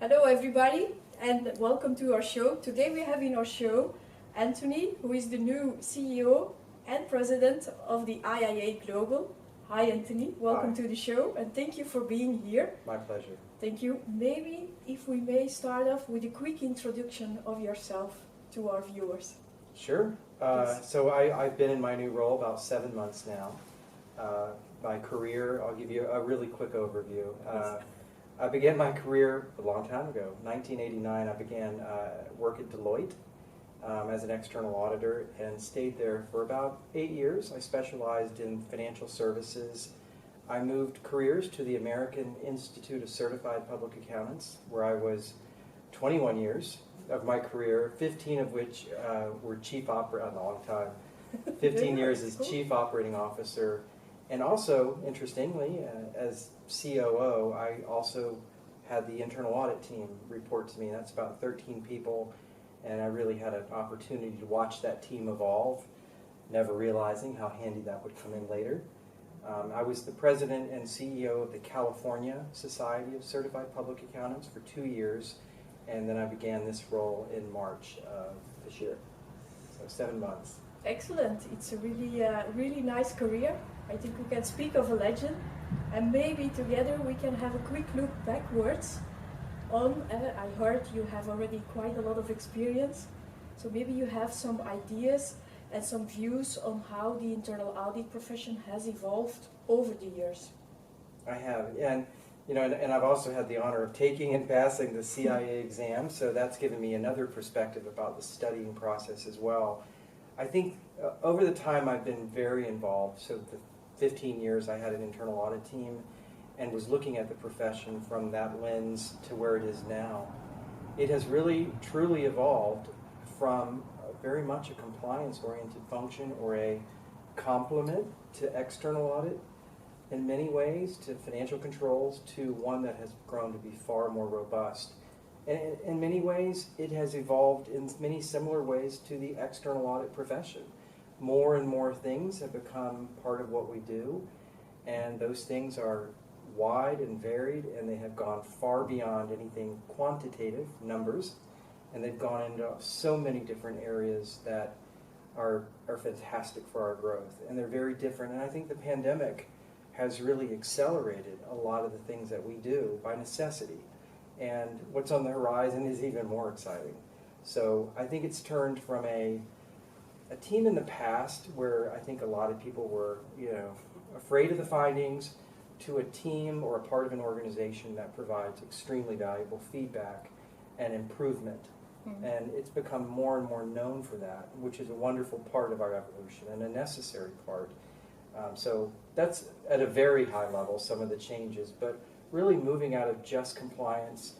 Hello everybody and welcome to our show. Today we have in our show Anthony, who is the new CEO and President of the IIA Global. Hi Anthony, welcome to the show and thank you for being here. My pleasure. Thank you. Maybe if we may start off with a quick introduction of yourself to our viewers. Sure. So I've been in my new role about 7 months now. My career, I'll give you a really quick overview. I began my career a long time ago. 1989, I began work at Deloitte as an external auditor and stayed there for about 8 years. I specialized in financial services. I moved careers to the American Institute of Certified Public Accountants, where I was 21 years of my career, 15 of which were a long time, 15 years as Chief Operating Officer. And also, interestingly, as COO, I also had the internal audit team report to me. That's about 13 people, and I really had an opportunity to watch that team evolve, never realizing how handy that would come in later. I was the president and CEO of the California Society of Certified Public Accountants for 2 years, and then I began this role in March of this year, so 7 months. Excellent. It's a really nice career. I think we can speak of a legend, and maybe together we can have a quick look backwards on, I heard you have already quite a lot of experience, so maybe you have some ideas and some views on how the internal audit profession has evolved over the years. I have, and I've also had the honor of taking and passing the CIA exam, so that's given me another perspective about the studying process as well. I think over the time I've been very involved, so the 15 years I had an internal audit team and was looking at the profession from that lens to where it is now. It has really truly evolved from very much a compliance-oriented function or a complement to external audit in many ways, to financial controls, to one that has grown to be far more robust. And in many ways, it has evolved in many similar ways to the external audit profession. More and more things have become part of what we do, and those things are wide and varied, and they have gone far beyond anything quantitative, numbers, and they've gone into so many different areas that are fantastic for our growth, and they're very different. And I think the pandemic has really accelerated a lot of the things that we do by necessity. And what's on the horizon is even more exciting. So I think it's turned from a team in the past where I think a lot of people were, afraid of the findings, to a team or a part of an organization that provides extremely valuable feedback and improvement. Mm-hmm. And it's become more and more known for that, which is a wonderful part of our evolution and a necessary part. So that's at a very high level, some of the changes, but really moving out of just compliance,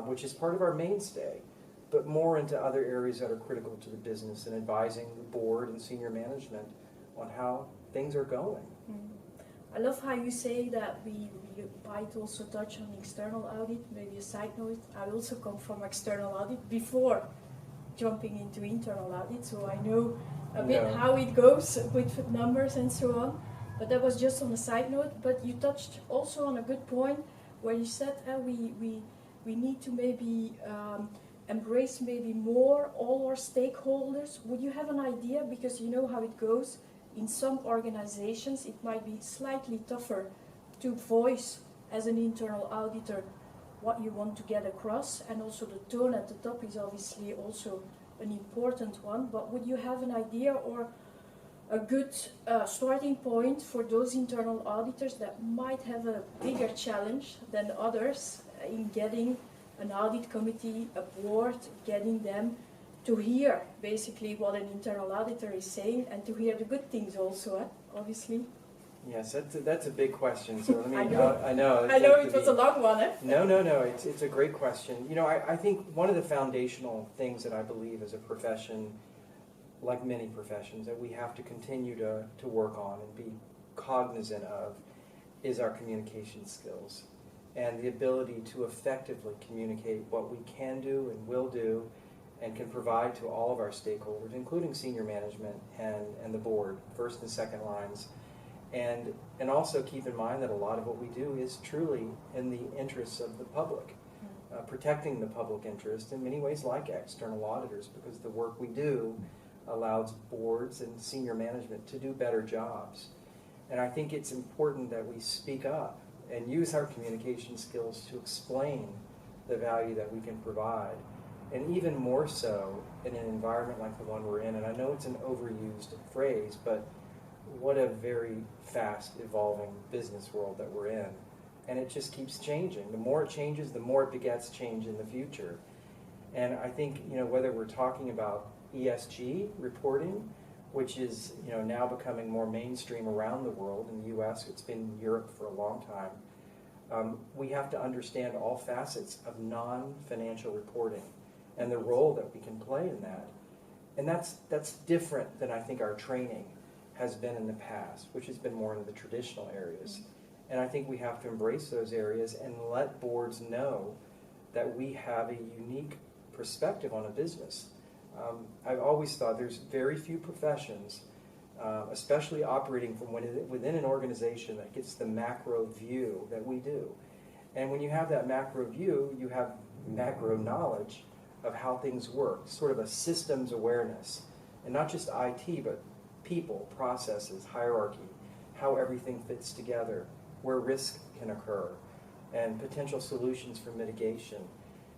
which is part of our mainstay, but more into other areas that are critical to the business and advising the board and senior management on how things are going. Mm-hmm. I love how you say that we might also touch on external audit. Maybe a side note, I also come from external audit before jumping into internal audit, so I know a bit how it goes with numbers and so on. But that was just on a side note. But you touched also on a good point where you said we need to maybe embrace maybe more all our stakeholders. Would you have an idea, because you know how it goes in some organizations, it might be slightly tougher to voice as an internal auditor what you want to get across, and also the tone at the top is obviously also an important one. But would you have an idea or a good starting point for those internal auditors that might have a bigger challenge than others in getting an audit committee, a board, getting them to hear basically what an internal auditor is saying and to hear the good things also, obviously? Yes, that's a big question. So let me. I know it was a long one. No. It's a great question. I think one of the foundational things that I believe as a profession, like many professions, that we have to continue to work on and be cognizant of is our communication skills and the ability to effectively communicate what we can do and will do and can provide to all of our stakeholders, including senior management and the board, first and second lines. And also keep in mind that a lot of what we do is truly in the interests of the public. protecting the public interest in many ways like external auditors, because the work we do allows boards and senior management to do better jobs. And I think it's important that we speak up and use our communication skills to explain the value that we can provide. And even more so in an environment like the one we're in. And I know it's an overused phrase, but what a very fast evolving business world that we're in. And it just keeps changing. The more it changes, the more it begets change in the future. And I think, whether we're talking about ESG reporting, which is, now becoming more mainstream around the world. In the US, it's been in Europe for a long time. We have to understand all facets of non-financial reporting and the role that we can play in that. And that's different than I think our training has been in the past, which has been more in the traditional areas. And I think we have to embrace those areas and let boards know that we have a unique perspective on a business. I've always thought there's very few professions, especially operating from within an organization, that gets the macro view that we do. And when you have that macro view, you have macro knowledge of how things work, sort of a systems awareness. And not just IT, but people, processes, hierarchy, how everything fits together, where risk can occur, and potential solutions for mitigation.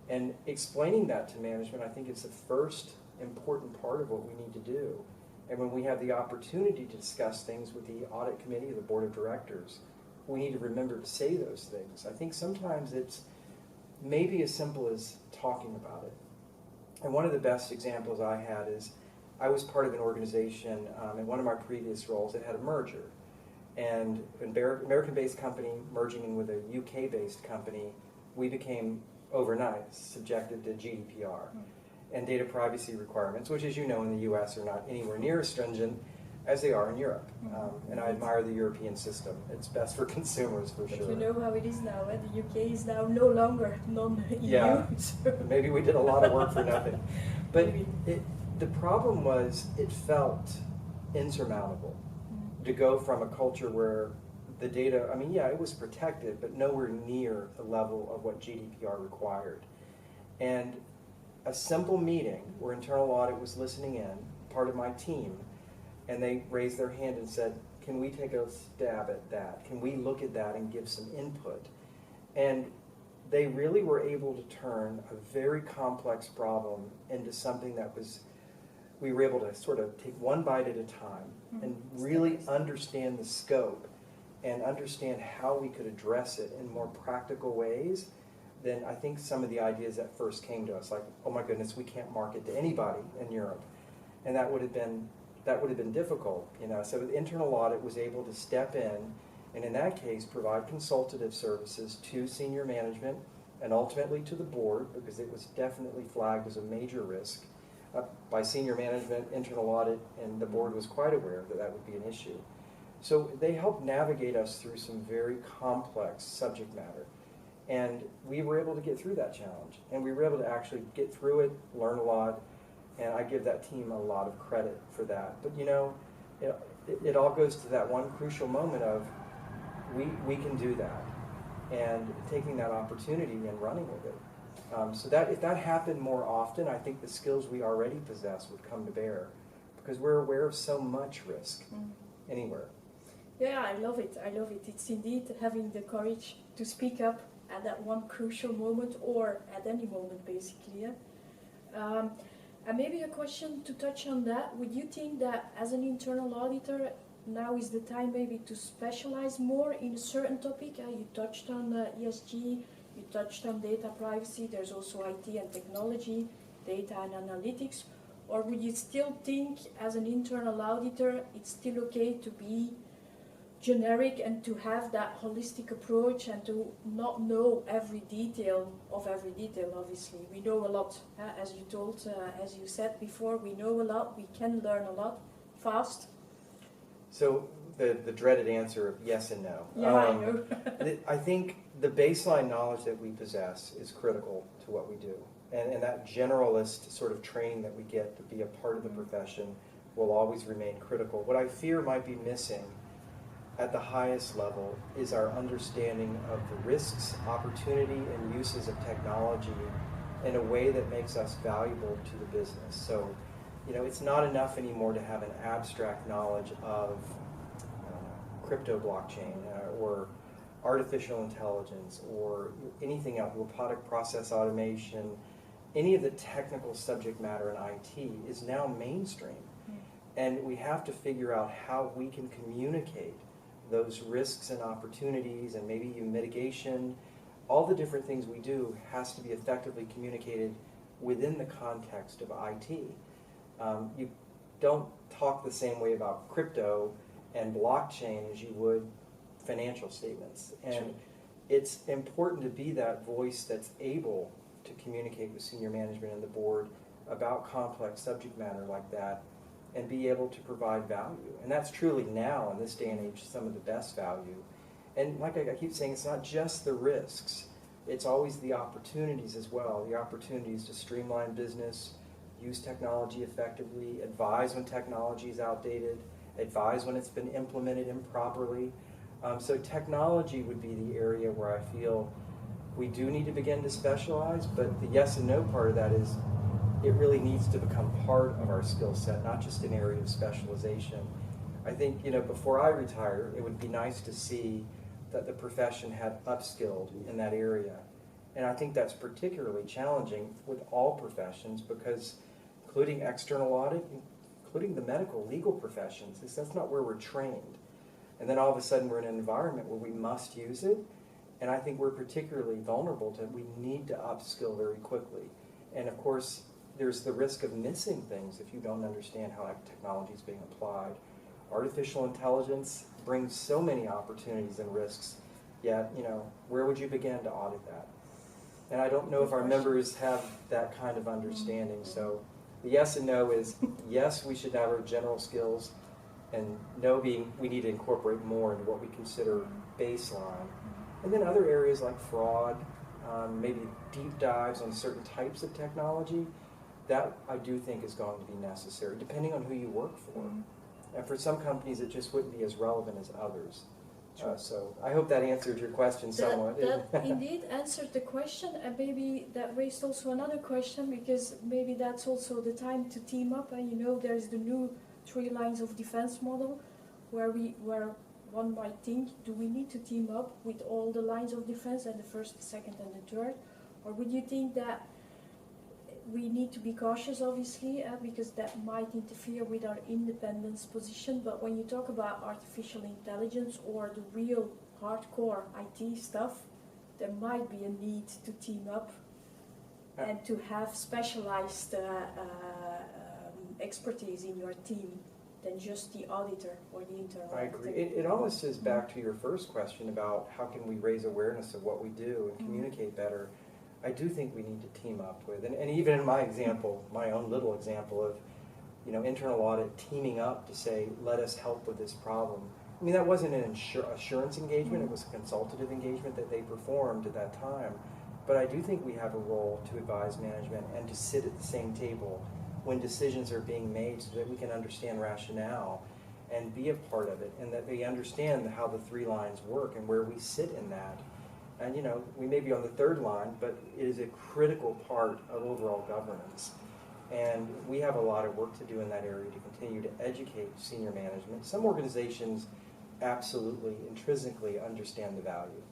And explaining that to management, I think, is the first important part of what we need to do. And when we have the opportunity to discuss things with the audit committee or the board of directors, we need to remember to say those things. I think sometimes it's maybe as simple as talking about it. And one of the best examples I had is I was part of an organization in one of my previous roles that had a merger. And an American-based company merging in with a UK-based company, we became overnight subjected to GDPR and data privacy requirements, which, as you know, in the US are not anywhere near as stringent as they are in Europe. And I admire the European system. It's best for consumers, for sure. But you know how it is now, the UK is now no longer non-EU. Yeah, So. maybe we did a lot of work for nothing. But the problem was it felt insurmountable to go from a culture where the data, it was protected, but nowhere near the level of what GDPR required. And a simple meeting where internal audit was listening in, part of my team, and they raised their hand and said, can we take a stab at that? Can we look at that and give some input? And they really were able to turn a very complex problem into something that we were able to sort of take one bite at a time and really understand the scope and understand how we could address it in more practical ways than I think some of the ideas that first came to us, like, oh my goodness, we can't market to anybody in Europe. And that would have been difficult, So the internal audit was able to step in in that case, provide consultative services to senior management and ultimately to the board, because it was definitely flagged as a major risk by senior management, internal audit, and the board was quite aware that that would be an issue. So they helped navigate us through some very complex subject matter. And we were able to get through that challenge. And we were able to actually get through it, learn a lot, and I give that team a lot of credit for that. But it all goes to that one crucial moment of we can do that, and taking that opportunity and running with it. So that if that happened more often, I think the skills we already possess would come to bear, because we're aware of so much risk anywhere. Yeah, I love it. It's indeed having the courage to speak up at that one crucial moment, or at any moment, basically. Yeah? And maybe a question to touch on that. Would you think that as an internal auditor, now is the time maybe to specialize more in a certain topic? You touched on ESG, you touched on data privacy, there's also IT and technology, data and analytics. Or would you still think as an internal auditor it's still okay to be generic and to have that holistic approach and to not know every detail, obviously? We know a lot, as you said before, we know a lot, we can learn a lot fast. So the dreaded answer of yes and no. Yeah, I know. I think the baseline knowledge that we possess is critical to what we do. And that generalist sort of training that we get to be a part of the profession will always remain critical. What I fear might be missing at the highest level is our understanding of the risks, opportunity, and uses of technology in a way that makes us valuable to the business. So, it's not enough anymore to have an abstract knowledge of crypto blockchain or artificial intelligence or anything else, robotic process automation. Any of the technical subject matter in IT is now mainstream. And we have to figure out how we can communicate those risks and opportunities and maybe even mitigation. All the different things we do has to be effectively communicated within the context of IT. You don't talk the same way about crypto and blockchain as you would financial statements. And it's important to be that voice that's able to communicate with senior management and the board about complex subject matter like that and be able to provide value. And that's truly now, in this day and age, some of the best value. And like I keep saying, it's not just the risks. It's always the opportunities as well. The opportunities to streamline business, use technology effectively, advise when technology is outdated, advise when it's been implemented improperly. So technology would be the area where I feel we do need to begin to specialize, but the yes and no part of that is it really needs to become part of our skill set, not just an area of specialization. I think, before I retire, it would be nice to see that the profession had upskilled in that area. And I think that's particularly challenging with all professions because including external audit, including the medical, legal professions, that's not where we're trained. And then all of a sudden we're in an environment where we must use it. And I think we're particularly vulnerable to it. We need to upskill very quickly. And of course, there's the risk of missing things if you don't understand how technology is being applied. Artificial intelligence brings so many opportunities and risks, yet, where would you begin to audit that? And I don't know if our members have that kind of understanding. So the yes and no is, yes, we should have our general skills, and no being we need to incorporate more into what we consider baseline. And then other areas like fraud, maybe deep dives on certain types of technology, that I do think is going to be necessary, depending on who you work for. And for some companies, it just wouldn't be as relevant as others. So I hope that answered your question somewhat. That indeed answered the question, and maybe that raised also another question, because maybe that's also the time to team up. And there's the new 3 lines of defense model, where one might think, do we need to team up with all the lines of defense and the first, the second, and the third? Or would you think that we need to be cautious, obviously, because that might interfere with our independence position? But when you talk about artificial intelligence or the real hardcore IT stuff, there might be a need to team up and to have specialized expertise in your team than just the auditor or the internal I agree. It almost is back to your first question about how can we raise awareness of what we do and communicate better. I do think we need to team up with, and even in my example, my own little example of, internal audit teaming up to say, let us help with this problem. I mean, that wasn't an assurance engagement, it was a consultative engagement that they performed at that time. But I do think we have a role to advise management and to sit at the same table when decisions are being made so that we can understand rationale and be a part of it, and that they understand how the 3 lines work and where we sit in that. And we may be on the 3rd line, but it is a critical part of overall governance. And we have a lot of work to do in that area to continue to educate senior management. Some organizations absolutely, intrinsically understand the value.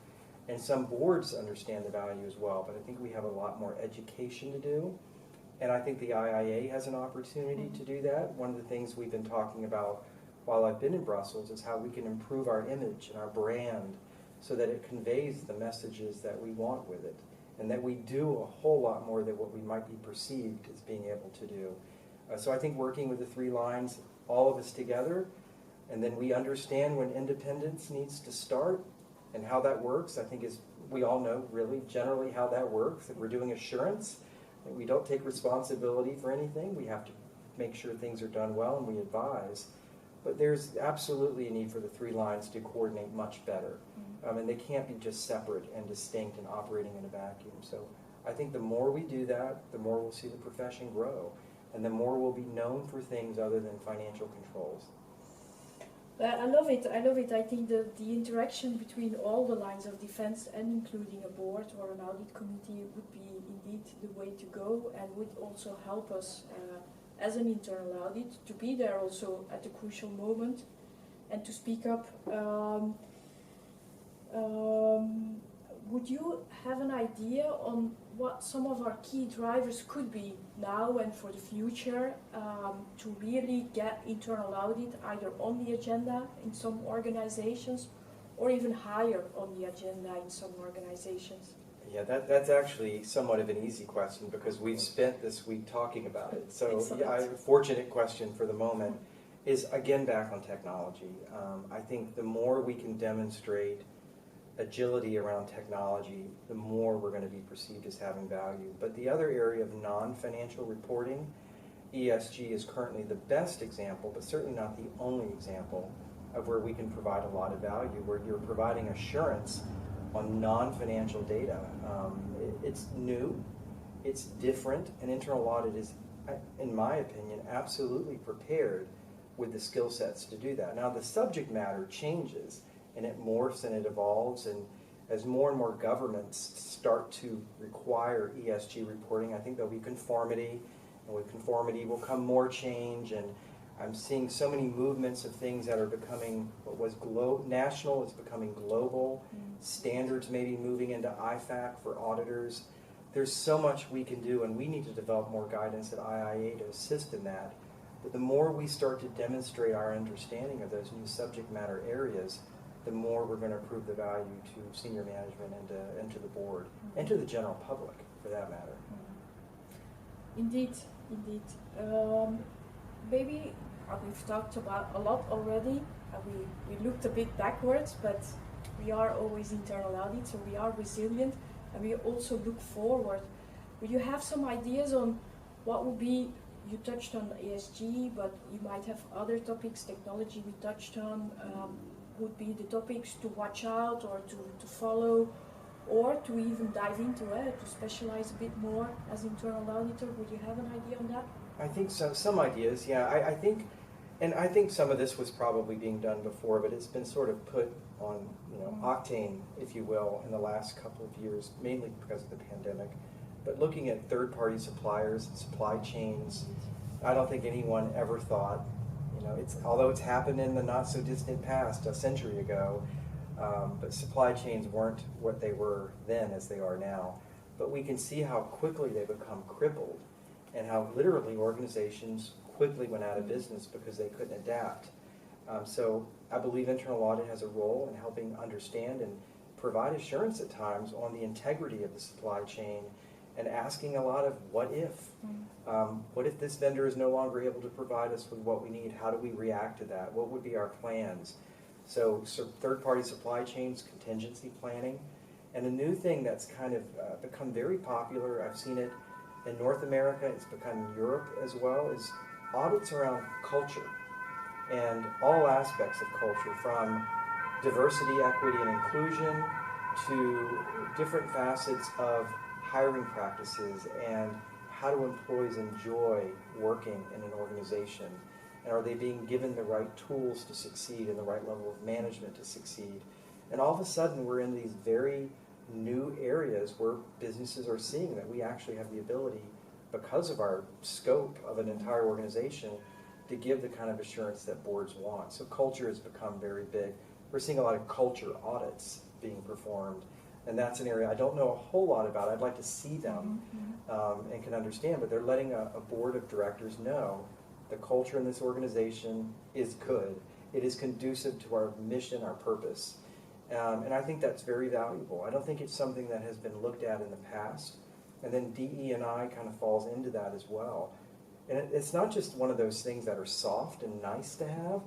And some boards understand the value as well, but I think we have a lot more education to do. And I think the IIA has an opportunity to do that. One of the things we've been talking about while I've been in Brussels is how we can improve our image and our brand so that it conveys the messages that we want with it, and that we do a whole lot more than what we might be perceived as being able to do. So I think working with the 3 lines, all of us together, and then we understand when independence needs to start and how that works. I think we all know really generally how that works. If we're doing assurance, we don't take responsibility for anything. We have to make sure things are done well, and we advise. But there's absolutely a need for the 3 lines to coordinate much better. And they can't be just separate and distinct and operating in a vacuum. So I think the more we do that, the more we'll see the profession grow, and the more we'll be known for things other than financial controls. I love it. I love it. I think the interaction between all the lines of defense and including a board or an audit committee would be indeed the way to go, and would also help us as an internal audit to be there also at the crucial moment and to speak up. Would you have an idea on what some of our key drivers could be now and for the future to really get internal audit either on the agenda in some organizations or even higher on the agenda in some organizations? Yeah, that's actually somewhat of an easy question because we've spent this week talking about it. So yeah, a fortunate question for the moment is again back on technology. I think the more we can demonstrate agility around technology, the more we're going to be perceived as having value. But the other area of non-financial reporting, ESG is currently the best example, but certainly not the only example of where we can provide a lot of value, where you're providing assurance on non-financial data. It's new, it's different, and internal audit is, in my opinion, absolutely prepared with the skill sets to do that. Now the subject matter changes, and it morphs and it evolves, and as more and more governments start to require ESG reporting, I think there'll be conformity, and with conformity will come more change, and I'm seeing so many movements of things that are becoming, what was national is becoming global, standards maybe moving into IFAC for auditors. There's so much we can do, and we need to develop more guidance at IIA to assist in that. But the more we start to demonstrate our understanding of those new subject matter areas, the more we're going to prove the value to senior management and to the board, and to the general public, for that matter. Indeed, indeed. Maybe we've talked about a lot already. We looked a bit backwards, but we are always internal audit, so we are resilient, and we also look forward. Will you have some ideas on what would be, you touched on ESG, but you might have other topics, technology we touched on, would be the topics to watch out or to follow, or to even dive into it, to specialize a bit more as internal auditor? Would you have an idea on that? I think so, some ideas, yeah. I think some of this was probably being done before, but it's been sort of put on, octane, if you will, in the last couple of years, mainly because of the pandemic. But looking at third-party suppliers and supply chains, I don't think anyone ever thought, although it's happened in the not-so-distant past, a century ago, but supply chains weren't what they were then as they are now. But we can see how quickly they become crippled, and how literally organizations quickly went out of business because they couldn't adapt. So I believe internal audit has a role in helping understand and provide assurance at times on the integrity of the supply chain, and asking a lot of what if. What if this vendor is no longer able to provide us with what we need? How do we react to that? What would be our plans? So third-party supply chains, contingency planning, and a new thing that's kind of become very popular, I've seen it in North America, it's become in Europe as well, is audits around culture and all aspects of culture, from diversity, equity, and inclusion to different facets of hiring practices and how do employees enjoy working in an organization, and are they being given the right tools to succeed and the right level of management to succeed. And all of a sudden we're in these very new areas where businesses are seeing that we actually have the ability, because of our scope of an entire organization, to give the kind of assurance that boards want. So culture has become very big. We're seeing a lot of culture audits being performed, and that's an area I don't know a whole lot about. I'd like to see them and can understand, but they're letting a board of directors know the culture in this organization is good. It is conducive to our mission, our purpose. And I think that's very valuable. I don't think it's something that has been looked at in the past. And then DE&I kind of falls into that as well. And it's not just one of those things that are soft and nice to have.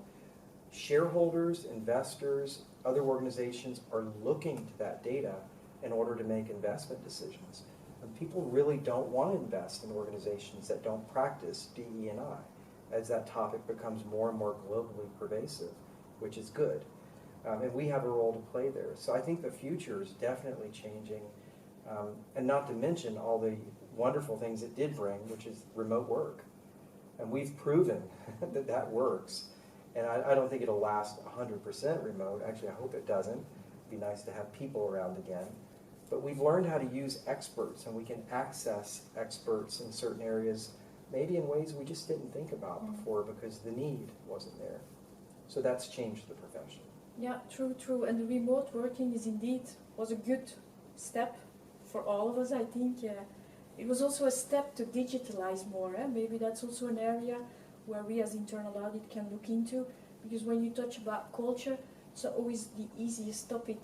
Shareholders, investors, other organizations are looking to that data in order to make investment decisions. And people really don't want to invest in organizations that don't practice DE&I, as that topic becomes more and more globally pervasive, which is good. And we have a role to play there. So I think the future is definitely changing, and not to mention all the wonderful things it did bring, which is remote work. And we've proven that that works. And I don't think it'll last 100% remote. Actually, I hope it doesn't. It'd be nice to have people around again. But we've learned how to use experts, and we can access experts in certain areas, maybe in ways we just didn't think about before because the need wasn't there. So that's changed the profession. Yeah, true. And the remote working was a good step for all of us, I think. It was also a step to digitalize more. Maybe that's also an area where we as internal audit can look into, because when you touch about culture, it's always the easiest topic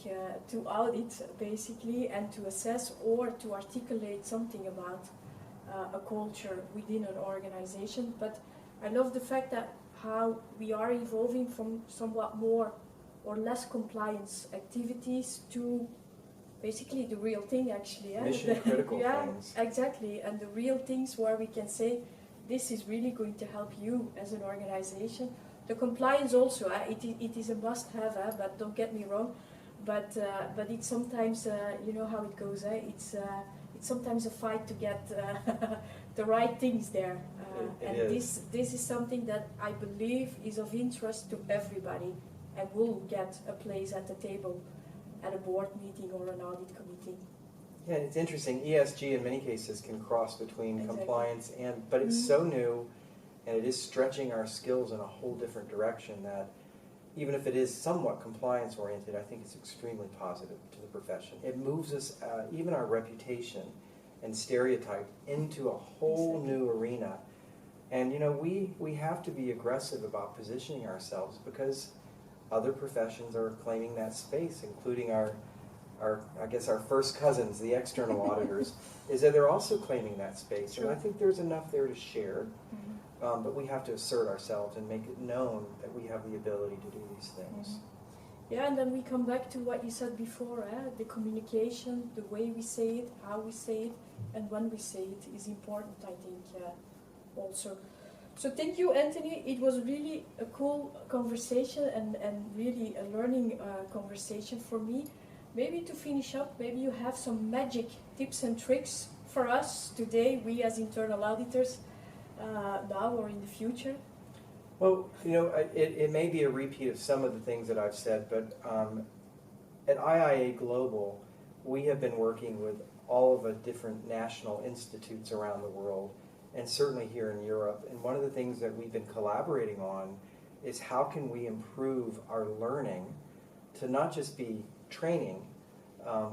to audit, basically, and to assess or to articulate something about a culture within an organization. But I love the fact that how we are evolving from somewhat more or less compliance activities to basically the real thing, actually. Mission critical yeah, things. Exactly, and the real things where we can say, this is really going to help you as an organization. The compliance also, it is a must-have, but don't get me wrong. But it's sometimes, you know how it goes. It's sometimes a fight to get the right things there. This is something that I believe is of interest to everybody, and will get a place at the table at a board meeting or an audit committee. Yeah, it's interesting. ESG in many cases can cross between Exactly. compliance but it's so new, and it is stretching our skills in a whole different direction that even if it is somewhat compliance oriented, I think it's extremely positive to the profession. It moves us, even our reputation and stereotype, into a whole new arena. And you know, we have to be aggressive about positioning ourselves because other professions are claiming that space, including our first cousins, the external auditors, is that they're also claiming that space. Sure. And I think there's enough there to share, but we have to assert ourselves and make it known that we have the ability to do these things. Yeah, and then we come back to what you said before, the communication, the way we say it, how we say it, and when we say it is important, I think, also. So thank you, Anthony. It was really a cool conversation and really a learning conversation for me. Maybe to finish up, maybe you have some magic tips and tricks for us today, we as internal auditors, now or in the future. Well, you know, it may be a repeat of some of the things that I've said, but at IIA Global, we have been working with all of the different national institutes around the world, and certainly here in Europe. And one of the things that we've been collaborating on is how can we improve our learning to not just be training,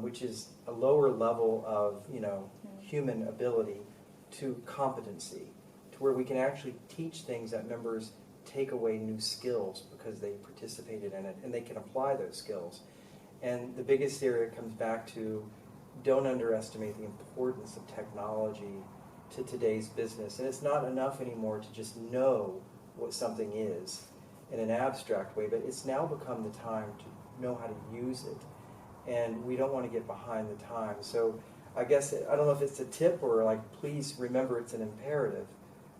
which is a lower level of, you know, human ability, to competency, to where we can actually teach things that members take away new skills because they participated in it and they can apply those skills. And the biggest area comes back to, don't underestimate the importance of technology to today's business. And it's not enough anymore to just know what something is in an abstract way, but it's now become the time to know how to use it. And we don't want to get behind the times. So I guess, I don't know if it's a tip or like, please remember it's an imperative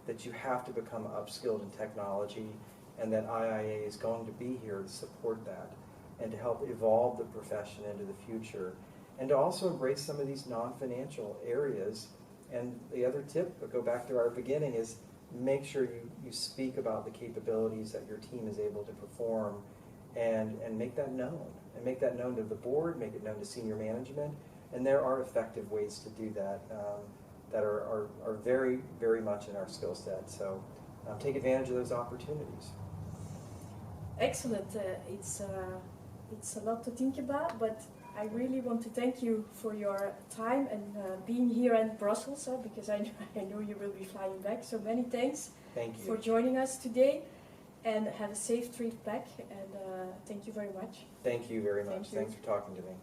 that you have to become upskilled in technology, and that IIA is going to be here to support that and to help evolve the profession into the future, and to also embrace some of these non-financial areas. And the other tip, but go back to our beginning, is make sure you speak about the capabilities that your team is able to perform, and make that known. And make that known to the board, make it known to senior management. And there are effective ways to do that that are very, very much in our skill set. So take advantage of those opportunities. Excellent. It's a lot to think about, but I really want to thank you for your time and being here in Brussels, because I know you will be flying back. So many thanks. Thank you for joining us today, and have a safe trip back. And thank you very much. Thank you very much. Thank you. Thanks for talking to me.